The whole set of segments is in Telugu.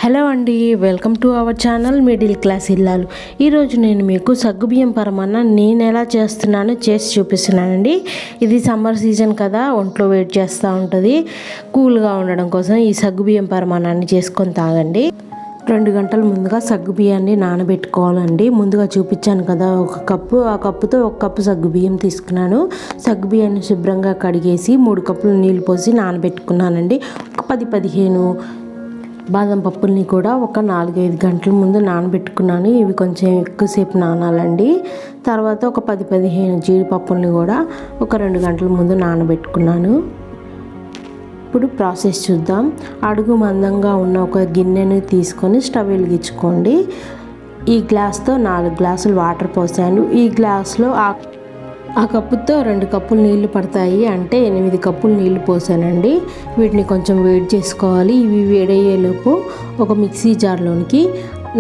హలో అండి, welcome to our channel middle class ఇల్లాలు. ఈరోజు నేను మీకు సగ్గుబియ్యం పరమాన్నం నేను ఎలా చేస్తున్నానో చేసి చూపిస్తున్నానండి. ఇది సమ్మర్ సీజన్ కదా, ఒంట్లో వేడి చేస్తూ ఉంటుంది. కూల్గా ఉండడం కోసం ఈ సగ్గుబియ్యం పరమాన్నాన్ని చేసుకొని తాగండి. 2 గంటల ముందుగా సగ్గుబియ్యాన్ని నానబెట్టుకోవాలండి. ముందుగా చూపించాను కదా ఒక కప్పు, ఆ కప్పుతో 1 కప్పు సగ్గుబియ్యం తీసుకున్నాను. సగ్గుబియ్యాన్ని శుభ్రంగా కడిగేసి 3 కప్పులు నీళ్ళు పోసి నానబెట్టుకున్నానండి. ఒక 10-15 బాదం పప్పుల్ని కూడా ఒక 4-5 గంటల ముందు నానబెట్టుకున్నాను. ఇవి కొంచెం ఎక్కువసేపు నానాలండి. తర్వాత ఒక 10-15 జీడిపప్పుల్ని కూడా ఒక 2 గంటల ముందు నానబెట్టుకున్నాను. ఇప్పుడు ప్రాసెస్ చూద్దాం. అడుగు మందంగా ఉన్న ఒక గిన్నెని తీసుకొని స్టవ్ వెలిగించుకోండి. ఈ గ్లాస్తో 4 గ్లాసులు వాటర్ పోసాను. ఈ గ్లాస్లో ఆ కప్పుతో 2 కప్పులు నీళ్లు పడతాయి, అంటే 8 కప్పులు నీళ్లు పోసానండి. వీటిని కొంచెం వేడి చేసుకోవాలి. ఇవి వేడయ్యేలోపు ఒక మిక్సీ జార్లోనికి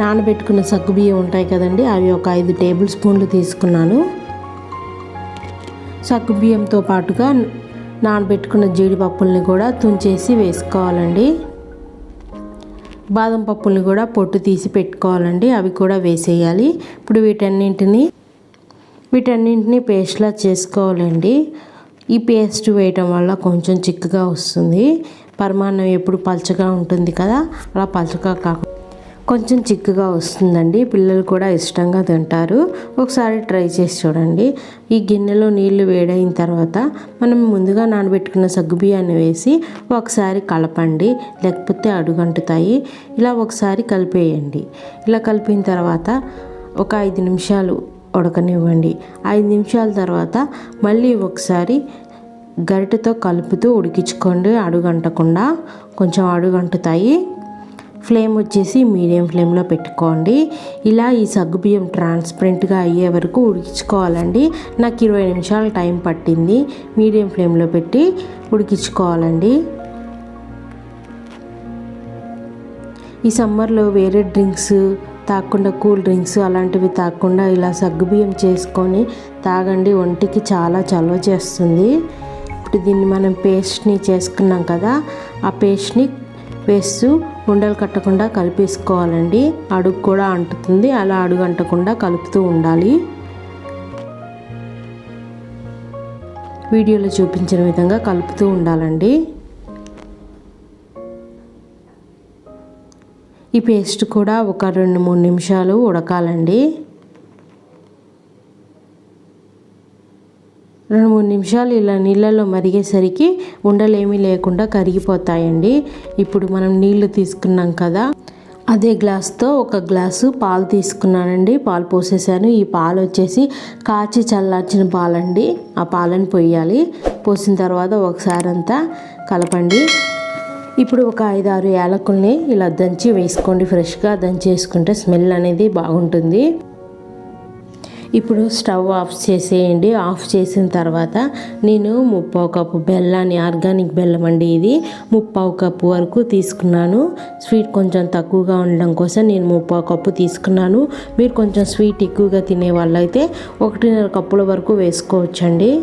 నానబెట్టుకున్న సగ్గుబియ్యం ఉంటాయి కదండి, అవి ఒక 5 టేబుల్ స్పూన్లు తీసుకున్నాను. సగ్గుబియ్యంతో పాటుగా నానబెట్టుకున్న జీడిపప్పుల్ని కూడా తుంచేసి వేసుకోవాలండి. బాదం పప్పుల్ని కూడా పొట్టు తీసి పెట్టుకోవాలండి, అవి కూడా వేసేయాలి. ఇప్పుడు వీటన్నింటినీ పేస్ట్లా చేసుకోవాలండి. ఈ పేస్ట్ వేయటం వల్ల కొంచెం చిక్కగా వస్తుంది. పరమాన్నం ఎప్పుడు పలచగా ఉంటుంది కదా, అలా పలచగా కాకుండా కొంచెం చిక్కగా వస్తుందండి. పిల్లలు కూడా ఇష్టంగా తింటారు. ఒకసారి ట్రై చేసి చూడండి. ఈ గిన్నెలో నీళ్లు వేడైన తర్వాత మనం ముందుగా నానబెట్టుకున్న సగ్గుబియ్యాన్ని వేసి ఒకసారి కలపండి, లేకపోతే అడుగంటుతాయి. ఇలా ఒకసారి కలిపేయండి. ఇలా కలిపిన తర్వాత ఒక 5 నిమిషాలు ఉడకనివ్వండి. 5 నిమిషాల తర్వాత మళ్ళీ ఒకసారి గరిటెతో కలుపుతూ ఉడికించుకోండి. అడుగంటకుండా, కొంచెం అడుగంటుతాయి. ఫ్లేమ్ వచ్చేసి మీడియం ఫ్లేమ్లో పెట్టుకోండి. ఇలా ఈ సగ్గుబియ్యం ట్రాన్స్పరెంట్గా అయ్యే వరకు ఉడికించుకోవాలండి. నాకు 20 నిమిషాలు టైం పట్టింది. మీడియం ఫ్లేమ్లో పెట్టి ఉడికించుకోవాలండి. ఈ సమ్మర్లో వేరే డ్రింక్స్ తాగకుండా, కూల్ డ్రింక్స్ అలాంటివి తాగకుండా ఇలా సగ్గుబియ్యం చేసుకొని తాగండి. ఒంటికి చాలా చలవ చేస్తుంది. ఇప్పుడు దీన్ని మనం పేస్ట్ని చేసుకున్నాం కదా, ఆ పేస్ట్ని వేస్తూ ఉండలు కట్టకుండా కలిపేసుకోవాలండి. అడుగు కూడా అంటుతుంది, అలా అడుగు అంటకుండా కలుపుతూ ఉండాలి. వీడియోలో చూపించిన విధంగా కలుపుతూ ఉండాలండి. ఈ పేస్ట్ కూడా ఒక 2-3 నిమిషాలు ఉడకాలండి. 2-3 నిమిషాలు ఇలా నీళ్ళలో మరిగేసరికి ఉండలేమీ లేకుండా కరిగిపోతాయండి. ఇప్పుడు మనం నీళ్లు తీసుకున్నాం కదా, అదే గ్లాస్తో 1 గ్లాసు పాలు తీసుకున్నానండి. పాలు పోసేసాను. ఈ పాలు వచ్చేసి కాచి చల్లార్చిన పాలండి. ఆ పాలను పోయాలి. పోసిన తర్వాత ఒకసారి అంతా కలపండి. ఇప్పుడు ఒక 5-6 యాలకుల్ని ఇలా దంచి వేసుకోండి. ఫ్రెష్గా దంచి వేసుకుంటే స్మెల్ అనేది బాగుంటుంది. ఇప్పుడు స్టవ్ ఆఫ్ చేసేయండి. ఆఫ్ చేసిన తర్వాత నేను 3/4 కప్పు బెల్లాన్ని, ఆర్గానిక్ బెల్లం అండి ఇది, 3/4 కప్పు వరకు తీసుకున్నాను. స్వీట్ కొంచెం తక్కువగా ఉండడం కోసం నేను 3/4 కప్పు తీసుకున్నాను. మీరు కొంచెం స్వీట్ ఎక్కువగా తినే వాళ్ళైతే 1.5 కప్పుల వరకు వేసుకోవచ్చండి.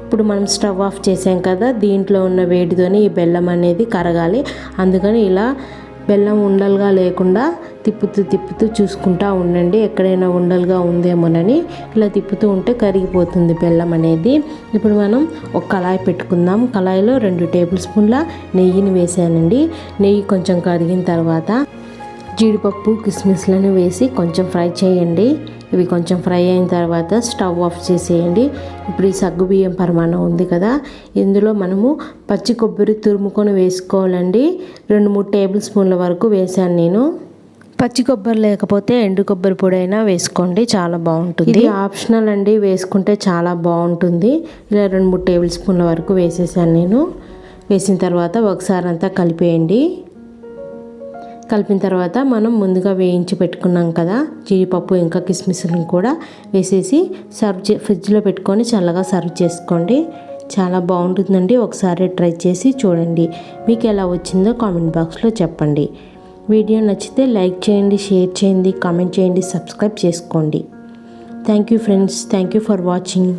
ఇప్పుడు మనం స్టవ్ ఆఫ్ చేసాం కదా, దీంట్లో ఉన్న వేడితోనే ఈ బెల్లం అనేది కరగాలి. అందుకని ఇలా బెల్లం ఉండలుగా లేకుండా తిప్పుతూ చూసుకుంటూ ఉండండి. ఎక్కడైనా ఉండలుగా ఉందేమోనని ఇలా తిప్పుతూ ఉంటే కరిగిపోతుంది బెల్లం అనేది. ఇప్పుడు మనం ఒక కళాయి పెట్టుకుందాం. కళాయిలో 2 టేబుల్ స్పూన్ల నెయ్యిని వేసానండి. నెయ్యి కొంచెం కరిగిన తర్వాత జీడిపప్పు, కిస్మిస్లను వేసి కొంచెం ఫ్రై చేయండి. ఇవి కొంచెం ఫ్రై అయిన తర్వాత స్టవ్ ఆఫ్ చేసేయండి. ఇప్పుడు ఈ సగ్గుబియ్యం పరమాన్నం ఉంది కదా, ఇందులో మనము పచ్చి కొబ్బరి తురుముకొని వేసుకోవాలండి. 2-3 టేబుల్ స్పూన్ల వరకు వేసాను నేను. పచ్చి కొబ్బరి లేకపోతే ఎండు కొబ్బరి పొడి అయినా వేసుకోండి, చాలా బాగుంటుంది. ఇది ఆప్షనల్ అండి, వేసుకుంటే చాలా బాగుంటుంది. ఇలా 2-3 టేబుల్ స్పూన్ల వరకు వేసేసాను నేను. వేసిన తర్వాత ఒకసారి అంతా కలిపేయండి. కలిపిన తర్వాత మనం ముందుగా వేయించి పెట్టుకున్నాం కదా జీడిపప్పు ఇంకా కిస్మిస్లను కూడా వేసేసి ఫ్రిడ్జ్లో పెట్టుకొని చల్లగా సర్వ్ చేసుకోండి. చాలా బాగుంటుందండి. ఒకసారి ట్రై చేసి చూడండి. మీకు ఎలా వచ్చిందో కామెంట్ బాక్స్లో చెప్పండి. వీడియో నచ్చితే లైక్ చేయండి, షేర్ చేయండి, కామెంట్ చేయండి, సబ్స్క్రైబ్ చేసుకోండి. Thank you friends. Thank you for watching.